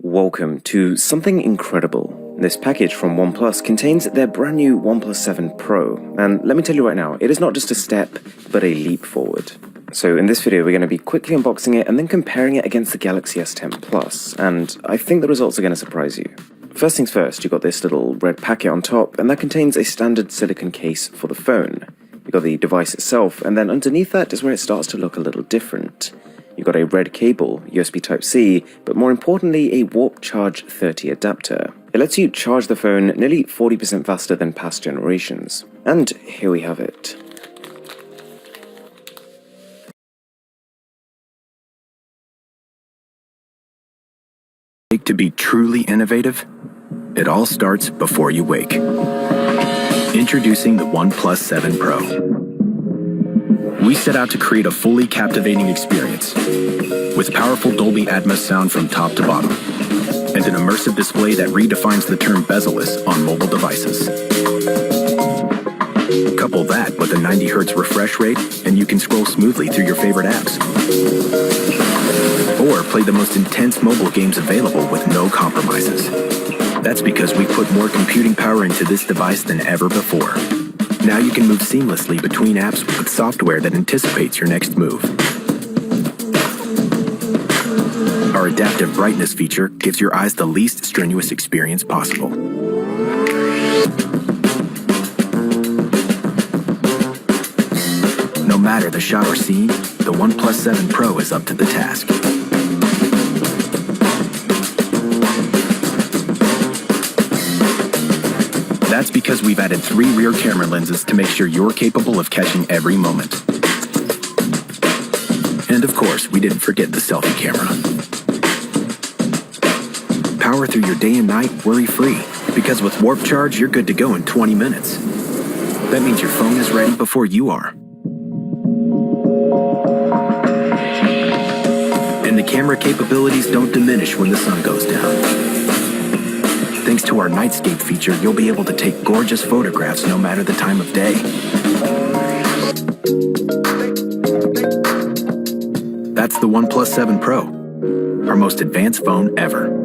Welcome to something incredible. This package from OnePlus contains their brand new OnePlus 7 Pro, and let me tell you right now, it is not just a step, but a leap forward. So in this video, we're going to be quickly unboxing it and then comparing it against the Galaxy S10 Plus, and I think the results are going to surprise you. First things first, you've got this little red packet on top, and that contains a standard silicone case for the phone. You've got the device itself, and then underneath that is where it starts to look a little different. You've got a red cable, USB Type-C, but more importantly, a Warp Charge 30 adapter. It lets you charge the phone nearly 40% faster than past generations. And here we have it. To be truly innovative, it all starts before you wake. Introducing the OnePlus 7 Pro. We set out to create a fully captivating experience with powerful Dolby Atmos sound from top to bottom and an immersive display that redefines the term bezel-less on mobile devices. Couple that with a 90 Hz refresh rate and you can scroll smoothly through your favorite apps. Or play the most intense mobile games available with no compromises. That's because we put more computing power into this device than ever before. Now you can move seamlessly between apps with software that anticipates your next move. Our adaptive brightness feature gives your eyes the least strenuous experience possible. No matter the shot or scene, the OnePlus 7 Pro is up to the task. That's because we've added 3 rear camera lenses to make sure you're capable of catching every moment. And of course, we didn't forget the selfie camera. Power through your day and night worry-free, because with Warp Charge, you're good to go in 20 minutes. That means your phone is ready before you are. And the camera capabilities don't diminish when the sun goes down. Thanks to our Nightscape feature, you'll be able to take gorgeous photographs no matter the time of day. That's the OnePlus 7 Pro, our most advanced phone ever.